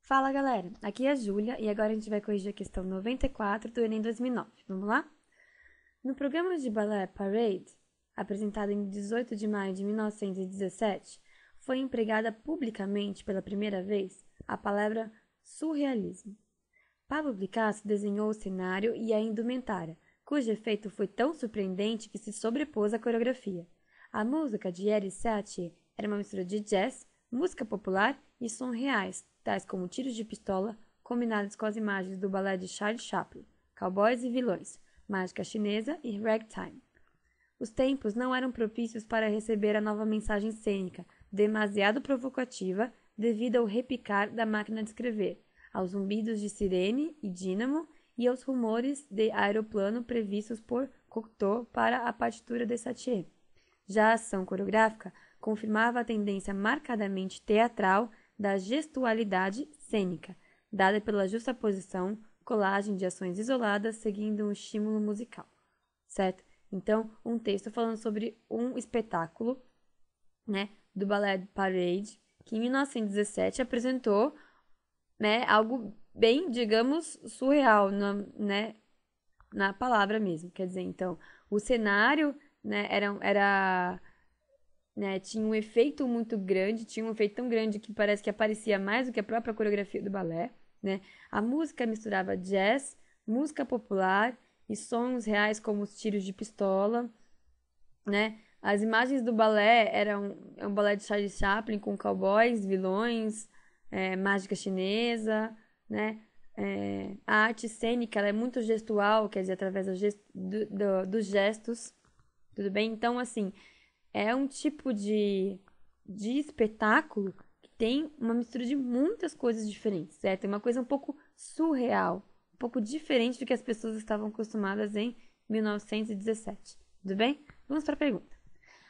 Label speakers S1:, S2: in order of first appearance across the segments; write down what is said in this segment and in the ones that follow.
S1: Fala galera, aqui é a Júlia e agora a gente vai corrigir a questão 94 do Enem 2009. Vamos lá? No programa de balé Parade, apresentado em 18 de maio de 1917, foi empregada publicamente pela primeira vez a palavra surrealismo. Pablo Picasso desenhou o cenário e a indumentária, cujo efeito foi tão surpreendente que se sobrepôs à coreografia. A música de Eddie Satie era uma mistura de jazz, música popular e sons reais, tais como tiros de pistola, combinados com as imagens do balé de Charles Chaplin, cowboys e vilões, mágica chinesa e ragtime. Os tempos não eram propícios para receber a nova mensagem cênica, demasiado provocativa devido ao repicar da máquina de escrever, aos zumbidos de sirene e dínamo e aos rumores de aeroplano previstos por Cocteau para a partitura de Satie. Já a ação coreográfica confirmava a tendência marcadamente teatral da gestualidade cênica, dada pela justaposição, colagem de ações isoladas seguindo um estímulo musical, certo? Então, um texto falando sobre um espetáculo, né, do Ballet Parade, que em 1917 apresentou, né, algo bem, digamos, surreal, na palavra mesmo. Quer dizer, então, o cenário, né, tinha um efeito muito grande, tinha um efeito tão grande que parece que aparecia mais do que a própria coreografia do balé, né? A música misturava jazz, música popular e sons reais como os tiros de pistola, né? As imagens do balé eram um balé de Charlie Chaplin com cowboys, vilões, mágica chinesa, né? A arte cênica ela é muito gestual, quer dizer, através dos gestos, tudo bem? Então, assim, é um tipo de espetáculo que tem uma mistura de muitas coisas diferentes, certo? É uma coisa um pouco surreal, um pouco diferente do que as pessoas estavam acostumadas em 1917. Tudo bem? Vamos para a pergunta.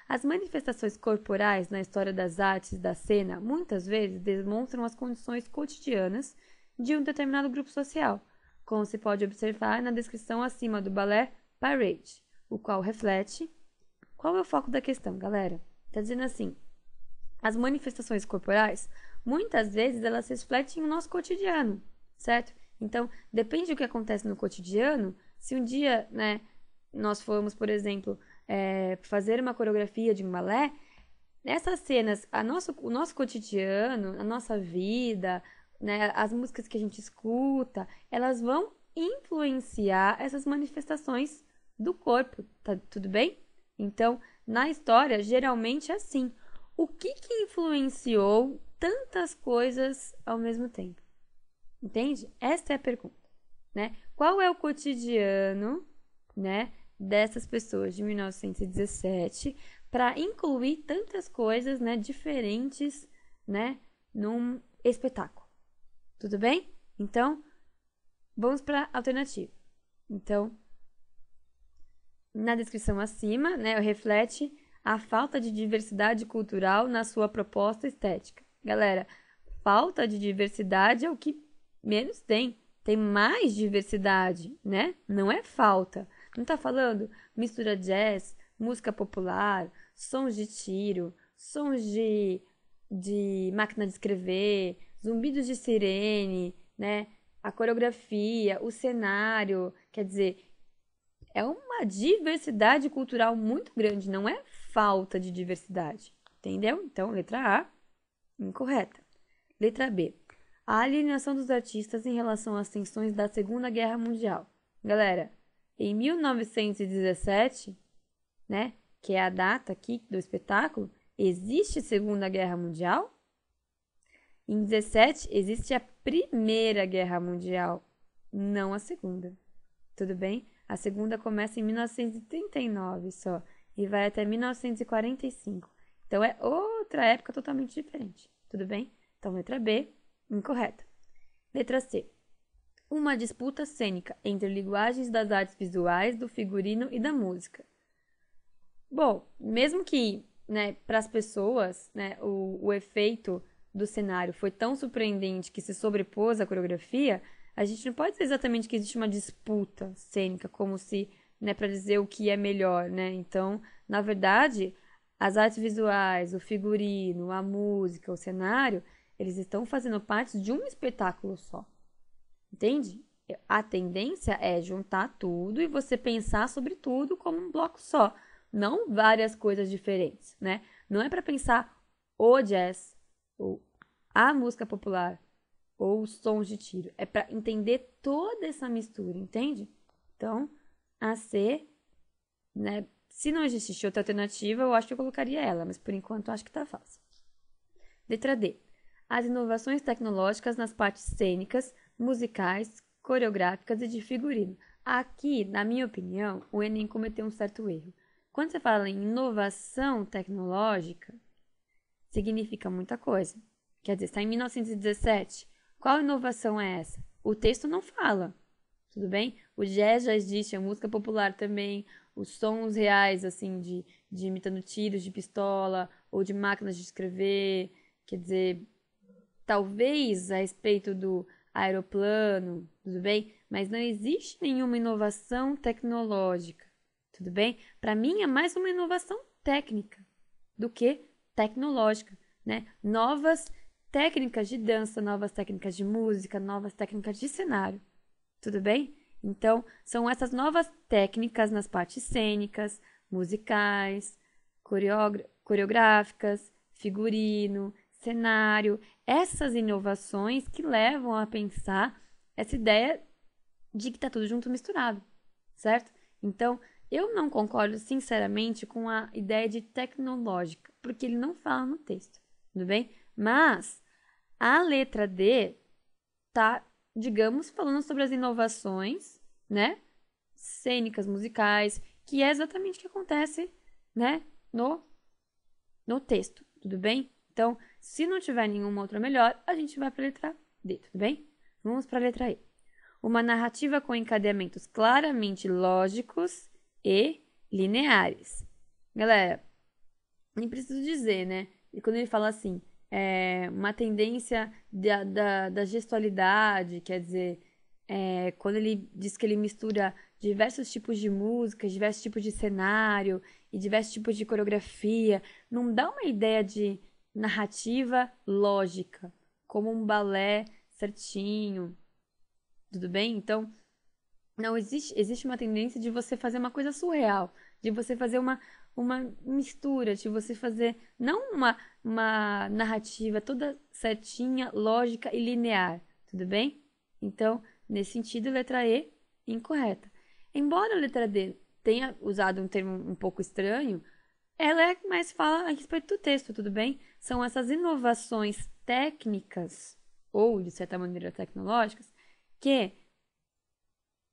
S1: As manifestações corporais na história das artes da cena muitas vezes demonstram as condições cotidianas de um determinado grupo social, como se pode observar na descrição acima do balé Parade, o qual reflete. Qual é o foco da questão, galera? Está dizendo assim, as manifestações corporais, muitas vezes elas se refletem no nosso cotidiano, certo? Então, depende do que acontece no cotidiano, se um dia, né, nós formos, por exemplo, fazer uma coreografia de um balé, nessas cenas, o nosso cotidiano, a nossa vida, né, as músicas que a gente escuta, elas vão influenciar essas manifestações do corpo, tá tudo bem? Então, na história, geralmente é assim. O que influenciou tantas coisas ao mesmo tempo? Entende? Essa é a pergunta, né? Qual é o cotidiano, né, dessas pessoas de 1917 para incluir tantas coisas, né, diferentes, né, num espetáculo? Tudo bem? Então, vamos para a alternativa. Então, na descrição acima, né, reflete a falta de diversidade cultural na sua proposta estética. Galera, falta de diversidade é o que menos tem. Tem mais diversidade, né? Não é falta. Não tá falando mistura jazz, música popular, sons de tiro, sons de máquina de escrever, zumbidos de sirene, né? A coreografia, o cenário, quer dizer, é uma diversidade cultural muito grande, não é falta de diversidade, entendeu? Então, letra A, incorreta. Letra B, a alienação dos artistas em relação às tensões da Segunda Guerra Mundial. Galera, em 1917, né, que é a data aqui do espetáculo, existe Segunda Guerra Mundial? Em 17 existe a Primeira Guerra Mundial, não a Segunda. Tudo bem? A segunda começa em 1939 só e vai até 1945. Então é outra época totalmente diferente. Tudo bem? Então, letra B, incorreta. Letra C. Uma disputa cênica entre linguagens das artes visuais, do figurino e da música. Bom, mesmo que, né, para as pessoas, né, o efeito do cenário foi tão surpreendente que se sobrepôs à coreografia, a gente não pode dizer exatamente que existe uma disputa cênica, como se, né, para dizer o que é melhor, né? Então, na verdade, as artes visuais, o figurino, a música, o cenário, Eles estão fazendo parte de um espetáculo só. Entende? A tendência é juntar tudo e você pensar sobre tudo como um bloco só, não várias coisas diferentes, né? Não é para pensar o jazz, ou a música popular, ou os sons de tiro. É para entender toda essa mistura, entende? Então, a C, né? Se não existisse outra alternativa, eu acho que eu colocaria ela, mas por enquanto eu acho que tá fácil. Letra D. As inovações tecnológicas nas partes cênicas, musicais, coreográficas e de figurino. Aqui, na minha opinião, o Enem cometeu um certo erro. Quando você fala em inovação tecnológica, significa muita coisa. Quer dizer, está em 1917. Qual inovação é essa? O texto não fala. Tudo bem? O jazz já existe, a música popular também, os sons reais, assim, de imitando tiros de pistola ou de máquinas de escrever. Quer dizer, talvez a respeito do aeroplano, tudo bem? Mas não existe nenhuma inovação tecnológica, tudo bem? Para mim é mais uma inovação técnica do que tecnológica, né? Novas técnicas de dança, novas técnicas de música, novas técnicas de cenário, tudo bem? Então, são essas novas técnicas nas partes cênicas, musicais, coreográficas, figurino, cenário, essas inovações que levam a pensar essa ideia de que está tudo junto misturado, certo? Então, eu não concordo sinceramente com a ideia de tecnológica, porque ele não fala no texto, tudo bem? Mas a letra D tá, digamos, falando sobre as inovações, né? Cênicas, musicais, que é exatamente o que acontece, né? No texto, tudo bem? Então, se não tiver nenhuma outra melhor, a gente vai para a letra D, tudo bem? Vamos para a letra E. Uma narrativa com encadeamentos claramente lógicos e lineares. Galera, nem preciso dizer, né? E quando ele fala assim, uma tendência da gestualidade, quer dizer, quando ele diz que ele mistura diversos tipos de música, diversos tipos de cenário e diversos tipos de coreografia, não dá uma ideia de narrativa lógica, como um balé certinho, tudo bem? Então, não existe uma tendência de você fazer uma coisa surreal, de você fazer uma mistura, de você fazer não uma narrativa toda certinha, lógica e linear, tudo bem? Então, nesse sentido, letra E, incorreta. Embora a letra D tenha usado um termo um pouco estranho, ela é mais fala a respeito do texto, tudo bem? São essas inovações técnicas, ou de certa maneira tecnológicas, que,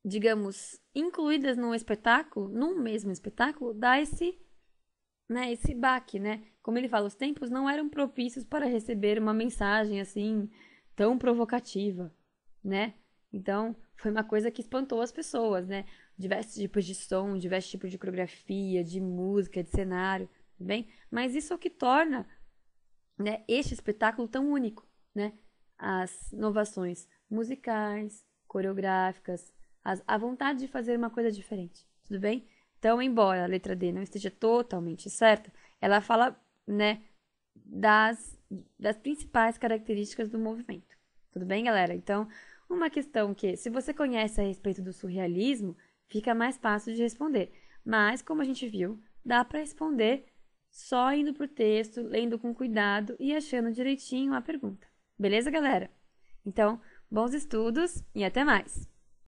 S1: digamos, incluídas num espetáculo, num mesmo espetáculo, dá esse baque, né? Como ele fala, os tempos não eram propícios para receber uma mensagem assim tão provocativa, né? Então, foi uma coisa que espantou as pessoas, né? Diversos tipos de som, diversos tipos de coreografia, de música, de cenário, tudo bem? Mas isso é o que torna, né, este espetáculo tão único, né? As inovações musicais, coreográficas, a vontade de fazer uma coisa diferente, tudo bem? Então, embora a letra D não esteja totalmente certa, ela fala, né, das principais características do movimento. Tudo bem, galera? Então, uma questão que, se você conhece a respeito do surrealismo, fica mais fácil de responder. Mas, como a gente viu, dá para responder só indo pro texto, lendo com cuidado e achando direitinho a pergunta. Beleza, galera? Então, bons estudos e até mais!